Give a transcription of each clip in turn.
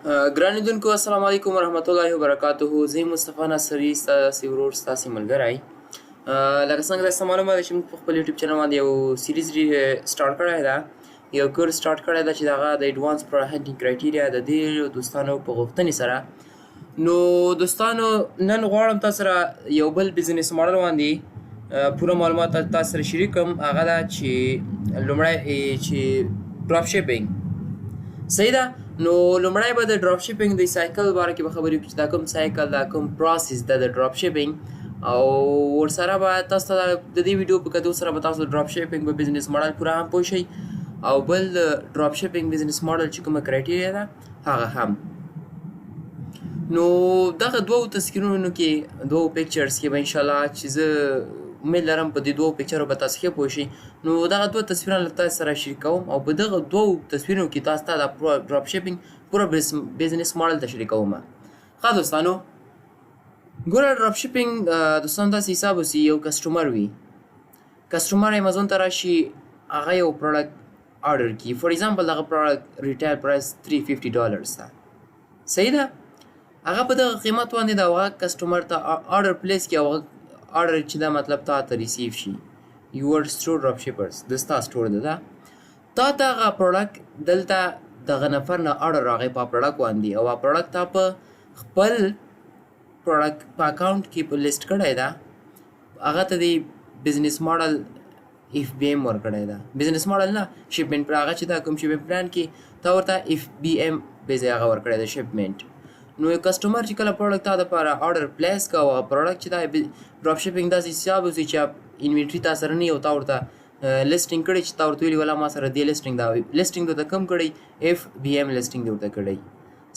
ګران لیدونکو السلام علیکم ورحمت الله وبرکاته. زه مصطفی ناصري ستاسې ورور ستاسې ملګری. لکه څنګه تاسو معلومه ده چې موږ په خپل یوټیوب چینل باندې یو سیریز سټارټ کړی ده، یو کورس سټارټ کړی ده چې د هغه د ایډوانس پرهنټینګ کرایټیریا د ډېرو دوستانو په غوښتنې سره. نو دوستانو نن غواړم تاسو سره یو بل بزنس ماډل باندې پوره معلومات تاسو سره شریک کړم. هغه ده چې لومړی چې ډراپ شیپینګ صحیح ده. نو لومړی به د ډراپ شیپینګ د سایکل باره کې به خبرې وکړو چې دا کوم سایکل دا کوم پروسس ده د ډراپ شیپینګ، او ورسره به تاسو ته د دې ویډیو په کتو سره به تاسو د ډراپ شیپینګ په بزنس ماډل پوره هم پوه شئ، او بل د ډراپ شیپینګ بزنس ماډل چې کومه کرایټیریا ده هغه هم. نو دغه دوو تذکیرونو کې دوو پیکچرز کې به انشاءالله چې زه امید لرم په دې دوو پیکچرو به تاسو ښه پوه شئ. نو دغه دوه تصویرونه له تاسو سره شریک کوم، او په دغه دوو تصویرونو کې تاسو ته د ډراپ شیپینګ پوره بزنس ماډل ته شریکوم. ښه دوستانو، ګوره ډراپ شیپینګ دوستانو داسې حساب اوسي، یو کسټمر وي، کسټمر امیزون ته راشي، هغه یو پروډکټ آرډر کړي. فور ایگزامپل دغه پروډکټ ریټیل پرایس $350 ده، صحیح ده. هغه په دغه قیمت باندې د هغه کسټمر ته آرډر پلیس کړي، او هغه آرډر چې دا مطلب تا ته ریسیو شي. یور سټور ډراپ شیپرز د ستا سټور ده، تا ته هغه پروډکټ دلته دغه نفر نه آرډر راغی په پروډکټ باندې، او هغه پروډکټ تا په خپل پروډکټ په اکاونټ کې په لیست کړی ده. هغه ته د بزنس ماډل اف بی ایم ورکړی ده، بزنس ماډل نه شپمنټ پر هغه چې دا کوم شپمنټ پلان کې تا ورته اف بی ایم به ځای هغه ورکړی ده شپمنټ. نو یو کسټمر چې کله پروډکټ تا دپاره آرډر پلیس کا، او پروډکټ چې دا ډراپ شیپینګ داسې حساب اوسي چې انوینټري تا سره نه وي، او تا ورته لیسټینګ کړی چې تا ورته ویلي ولا ما سره دې لیسټینګ دا لیسټینګ درته کم کړی، اف بی ایم لیسټینګ دې ورته کړی،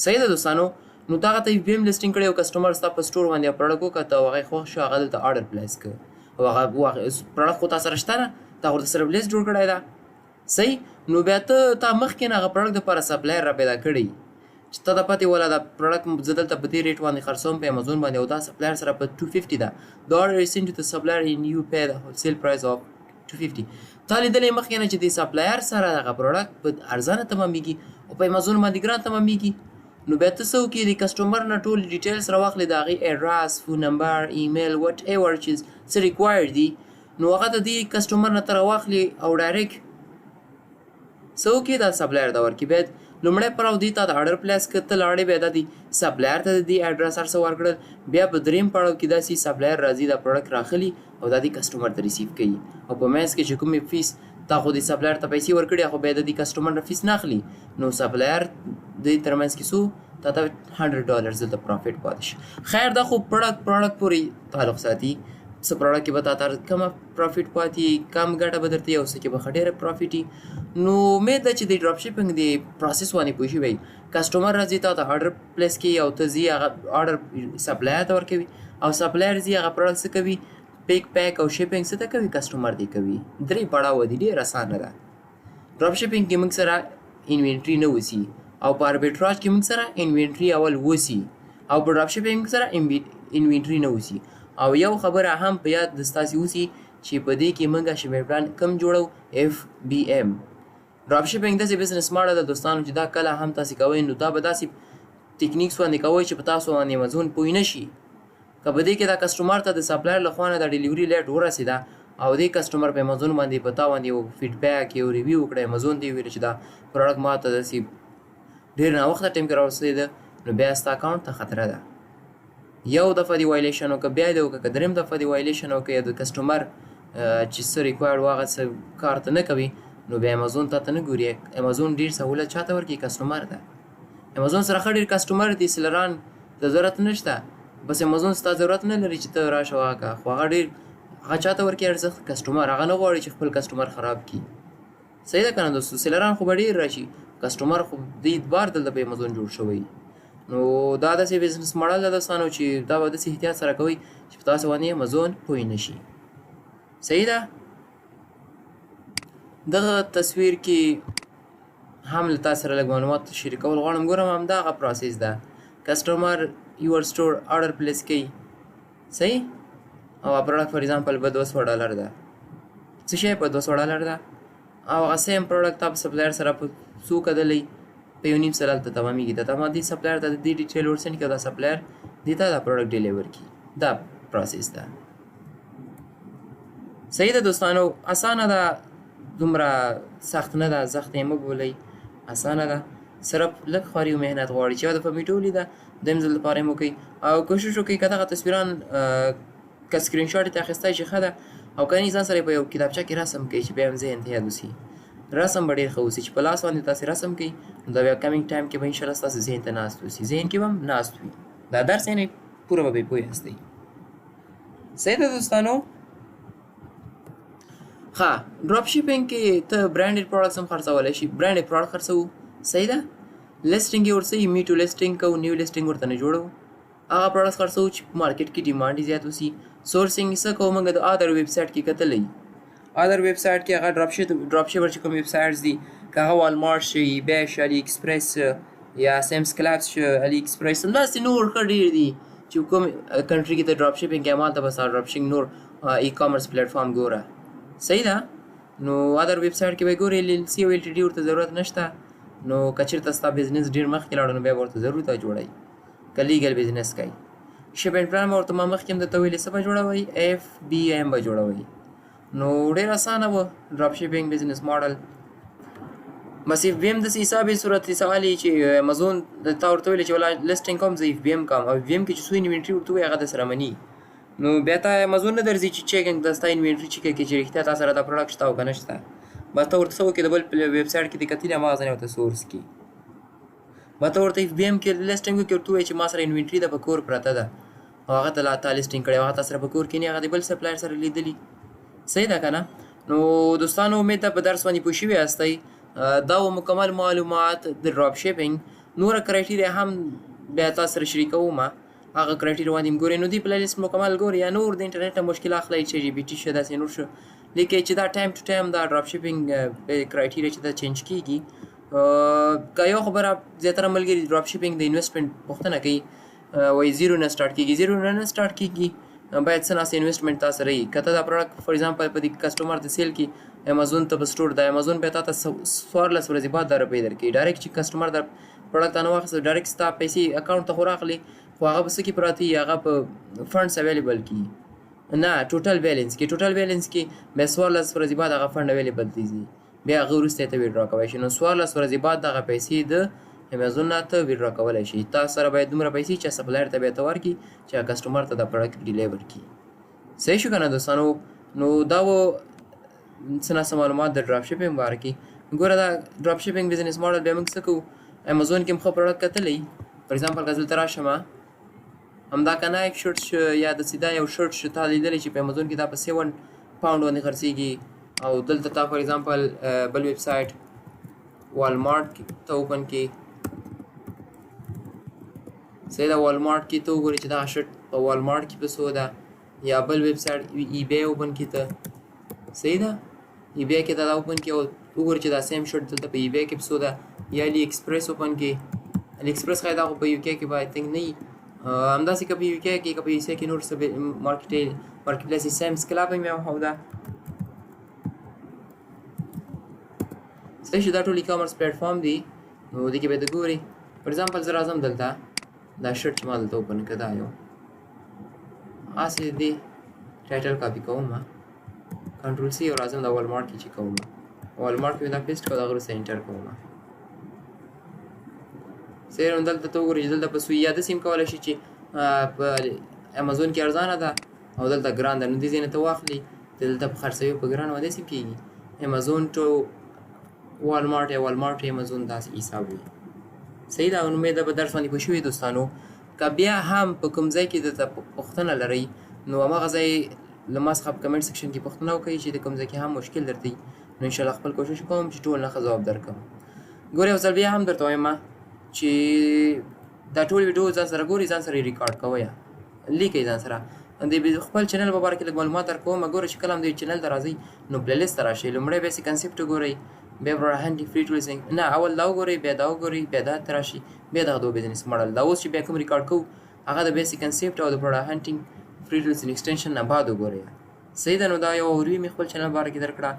صحیح ده دوستانو. نو تا هغه ته اف بی ایم لیسټینګ کړی، او کسټمر ستا په سټور باندې پروډکټ وکته، او هغه خوښ شو، هغه دلته آرډر پلیس کړ، او هغه پروډکټ خو تا سره شته نه، تا ورته صرف لیست جوړ کړی ده، صحیح. نو بیا ته مخکې نه هغه پروډکټ دپاره سپلایر را پیدا کړی چې ته د پتې ولا دا پروډکټ زه دلته په دې ریټ باندې خرڅوم په امیزون باندې، او دا سپلایر سره په $250 ده. The order is sent to the supplier and you pay the wholesale price of $250. تا لیدلې مخکې نه چې د سپلایر سره دغه پروډکټ په ارزانه تمامېږي او په امیزون باندې ګران تمامېږي. نو بیا ته څه وکړې، د کسټمر نه ټول ډیټیلز راواخلې، د هغې ایډرس، فون نمبر، ایمیل، وټ ایور چې څه ریکوایر دي، نو هغه د دې کسټمر نه ته راواخلې او ډایرکټ څه وکړې، دا سپلایر ته ورکړي. بیا لومړی پړاو دې ته د آرډر پلیس کړه، ته لاړې بیا دا د سپلایر ته د دې ایډرس هر څه ورکړل. بیا په دریم پړاو کې داسې سپلایر راځي، دا پروډکټ راخلي او دا د کسټمر ته ریسیو کوي، او په منځ کې چې کومې فیس تا خو د سپلایر ته پیسې ورکړي، خو بیا د کسټمر نه فیس نه اخلي، نو سپلایر د تر منځ کې څو تا ته $100 دلته پروفیټ پاتې شي. خیر دا خو پروډکټ پورې تعلق ساتي، څه پروډکټ کې به تا ته کمه پروفیټ پاتې، کم ګټه به درته یو څه کې به ښه ډېره پروفیټ وي. نو امید ده چې د ډراپ شیپینګ د پروسس باندې پوه شوي. کسټمر راځي تا ته آرډر پلیس کوي، او ته ځي هغه آرډر سپلایر ته ورکوي، او سپلایر ځي هغه پروډکټ څه کوي، پیک او شیپینګ څه ته کوي، کسټمر دی کوي. درې پړاو دي، ډېر اسانه ده. ډراپ شیپینګ کې موږ سره انوینټري نه اوسي، او په اربیټراج کې موږ سره انوینټري اول اوسي، او په ډراپ شیپینګ سره انوینټري نه اوسي. او یو خبره هم په یاد د ستاسې اوسي چې په دې کې موږ شپمنټ پلان کم جوړو، اف بی ایم. ډراپ شیپینګ داسې بزنس ماډل ده دوستانو چې دا کله هم تاسې کوئ، نو دا به داسې ټیکنیکس باندې کوئ چې په تاسو باندې امیزون پوه نه شي. که په دې کې دا کسټمر ته د سپلایر له خوا نه دا ډیلیوري لیټ ورسېده، او دې کسټمر په امیزون باندې په تا باندې یو فیډبیک یو ریویو وکړی، امیزون دې ویل چې دا پروډکټ ما ته داسې ډېر ناوخته ټایم کې راورسېده، نو بیا ستا اکاونټ ته خطره ده. یو دفعه دی وایلیشن وکړه، بیا دې وکړه، که درېیم دفعه دی وایلیشن وکړه، یا د کسټمر چې څه ریکوایر و هغه څه کار ته نه کوي، نو بیا امیزون تا ته نه ګوري. امیزون ډېر سهولت چا ته ورکوي، کسټمر ته. امیزون سره ښه ډېر کسټمر دي، سیلران ته ضرورت نشته، بس امیزون ستا ضرورت نه لري چې ته راشه وهغه کړه، خو هغه ډېر هغه چا ته ورکوي ارزښت، کسټمر. هغه نه غواړي چې خپل کسټمر خراب کړي، صحیح ده که نه دوستو. سیلران خو به ډېر راشي، کسټمر خو د اعتبار دلته په امیزون جوړ شوی. نو دا داسې بزنس ماډل ده دوستانو چې دا به داسې احتیاط سره کوئ چې په تاسو باندې امیزون پوه نه شي، صحیح ده. دغه تصویر کې هم له تاسو سره لږ معلومات شریکول غواړم. ګورم همدغه پروسس ده، کسټمر یور سټور آرډر پلیس کوي، صحیح، او پروډکټ فار ایگزامپل به $200 ده، څه شی په $200 ده، او هغه سیم پروډکټ تا په سپلایر سره په څو کتلی په 1.5 سره هلته تمامېږي. ته ما دې سپلایر ته د دې ډیټیل ورسنډ کړي او دا سپلایر دې ته دا پروډکټ ډیلیور کړي. دا پروسس ده. صحیح ده دوستانو، اسانه ده، دومره سخت نه ده، سخت یې مه بولئ، اسانه ده، صرف لږ خواري او محنت غواړي چې دفعه مې ټولې ده دویم ځل دپاره یې وکړئ او کوشش وکړئ که دغه تصویران که سکرین شاټ یې اخیستی چې ښه ده او که نه ځان سره یې په یو کتابچه کې رسم کړئ چې بیا هم ذهن ته یاد اوسي. رسم به ډېر ښه اوسي چې په لاس باندې تاسې رسم کړئ نو دا بیا کمینګ ټایم کې به انشاءالله ستاسو ذهن ته ناست اوسي، ذهن کې به هم ناست وي. دا درس یعنې پوره به پرې پوه یاستئ. صحیح ده دوستانو. ها ډراپ شیپینګ کې ته برانډډ پروډکټس هم خرڅولی شي. برانډډ پروډکټ خرڅوو، صحیح ده. لیسټینګ یې ورڅوي، میټو لیسټینګ کوو، نیو لیسټینګ ورته نه جوړوو. هغه پروډکټس خرڅوو چې په مارکیټ کې ډیمانډ یې زیات اوسي. سورسینګ څه کوو موږ د ادر ویب سایټ کې کتلی. ادر ویب سایټ کې هغه ډراپ شیپر چې کوم ویب سایټس دي، که هغه والمارټ شي، ایبی شي، علي ایکسپریس یا سیمس کلابس شي، علي ایکسپریس همداسې نور ښه ډېر دي چې کوم کنټري کې ته ډراپ شیپینګ کوې همالته به ستا ډراپ شیپینګ نور ای کامرس پلیټفارم ګوره. صحیح ده. نو ادر ویب سایټ کې به ګورې LLC او LTD ورته ضرورت نشته. نو که چېرته ستا بزنس ډېر مخکې لاړو نو بیا به ورته ضرورت جوړوئ که لیګل بزنس کوئ. شپینګ پلان به ورته ما مخکې هم درته ویلې څه به جوړوئ، FBM به جوړوئ. نو ډېر اسانه و ډراپ شیپینګ بزنس ماډل. بس FBM داسې حساب یې صورت سوال یې چې امازون تا ورته ویلې چې ولا لیسټینګ کوم زه FBM کوم او FBM کې چې څو انوینټري ورته وایي هغه درسره مني. نو بیا ته امازون نه درځي چې چیکنګ د ستا انوینټري چیک کړي چې رښتیا تا سره دا پروډکټ شته او که نه شته. بس ته ورته څه وکړې د بل ویب سایټ کې دې کتلي هماغه ځای ورته سورس کړي. بس ته ورته FBM کې لیسټینګ وکړي ورته ووایي چې ما سره انوینټري ده په کور پرته ده او هغه ته لا تا لیسټینګ کړی او هغه تا سره په کور کې نه هغه د بل سپلایر سره لیدلي. صحیح ده که نه. نو دوستانو امید ده په درس باندې پوه شوي یاستئ. دا و مکمل معلومات د ډراپ شیپینګ. نوره کرایټیریا هم بیا تاسو سره شریکوم. هغه کرایټیریا باندې ګورئ نو دې پلی لیست مکمل ګورئ یا نور د انټرنیټ نه مشکل اخلئ چې GPT شو داسې نور شو لیکن چې دا ټایم ټو ټایم دا ډراپ شیپینګ کرایټیریا چې دا چینج کیږي. که یو خبره زیاتره ملګري ډراپ شیپینګ د انویسټمنټ پوښتنه کوي وایي زیرو نه سټارټ کیږي. زیرو نه سټارټ کیږي، باید څه ناسې انویسټمنټ تا سره وي. که ته دا پروډکټ فار ایگزامپل په دې کسټمر د سیل کې امازون ته په سټور د امازون بیا تا ته 14 ورځې بعد دا روپۍ درکوي. ډایرکټ چې کسټمر دا پروډکټ تا نه واخیسته ډایرکټ ستا پیسې اکاونټ ته خو راغلي خو هغه په څه کې پراته وي، هغه په فنډس اویلیبل کي نه ټوټل بیلنس کې. ټوټل بیلنس کې بیا 14 ورځې بعد هغه فنډ اویلیبل دیږي، بیا هغه وروسته یې ته ویډرا کولی شي. نو 14 ورځې بعد دغه پیسې د امازون نه ته ویډرا کولی شي. تا سره باید دومره پیسې چې سپلایر ته بیا ته ورکړي چې هغه کسټمر ته دا پروډکټ ډیلیور کړي. صحیح شو که نه دوستانو. نو دا و څه ناڅه معلومات د ډراپ شیپینګ باره کې. ګوره دا ډراپ شیپینګ بزنس ماډل بیا موږ څه کوو، امازون کې هم ښه پروډکټ کتلی فار ایگزامپل که دلته راشم همدا که نایک شرټ شو یا داسې دا یو شرټ شو تا لیدلی چې په امازون کې دا په 7 پاونډ باندې خرڅېږي او دلته تا فار ایگزامپل بل ویب سایټ والمارټ ته اوپن کړي. صحیح ده. والمارټ کې ته وګورې چې دغه شرټ په والمارټ کې په څو ده یا بل ویب سایټ ایبی اوپن کړي ته. صحیح ده. ایبی کې ته دا اوپن کړي او وګورې چې دا سیم شرټ دلته په ایبی کې په څو ده یا علي ایکسپریس اوپن کړي. علي ایکسپریس ښایي دا خو په UK کې به آی تھنک نه وي، همداسې که په UK کې که په USA کې نور څه مارکیټ پلیس سیمس کلاب هم یو ده. صحیح شو. دا ټول ای کامرس پلیټفارم دي. نو دې کې به ته ګورې فار ایگزامپل زه راځم دلته دا شرټ چې ما دلته اوپن کړه دا یو هسې دې ټایټل کاپي کوم کنټرول C او راځم دا والمارټ کې چې کوم والمارټ کې دا پیسټ کړه دغه وروسته انټر کوم. صحیح. نو دلته ته وګورې چې دلته په سوی یا داسې هم کولی شي چې په امازون کې ارزانه ده او دلته ګران ده. نو دې ځای نه ته واخلي دلته په خرڅوي په ګران و داسې هم کېږي. امازون ټو والمارټ یا والمارټ امازون داسې حساب وي. صحیح ده. امید ده په درس باندې پوه شوي دوستانو. که بیا هم په کوم ځای کې درته پوښتنه لرئ نو هماغه ځای له ما څخه په کمنټ سیکشن کې پوښتنه وکړئ چې د کوم ځای کې هم مشکل درته وي. نو انشاءالله خپل کوشش کوم چې ټول نه ښه ځواب درکړم. ګورې یو ځل بیا هم درته وایم چې دا ټول ویډیو ځان سره ګورئ، ځان سره یې ریکارډ کوئ، لیکئ ځان سره. د خپل چینل په باره کې لږ معلومات درکوم. ګوره چې کله هم د چینل ته راځئ نو پلی لیست ته راشئ. لومړی بیسیک کنسپټ وګورئ، بیا براهنډي فري ټولزنګ نه اول دا وګورئ، بیا دا وګورئ، بیا دا ته راشئ، بیا دغه دوه بزنس ماډل. دا اوس چې بیا کوم ریکارډ کوو هغه د بیسیک کنسپټ او د براهنډي فري ټولزنګ ایکسټنشن نه بعد وګورئ. صحیح ده. نو دا یو اوروي مې خپل چینل باره کې درکړه.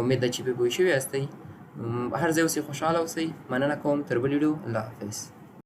امید ده چې پرې پوه شوي یاستئ. هر ځای اوسئ خوشحاله اوسئ. مننه کوم. تر بل ویډیو الله حافظ.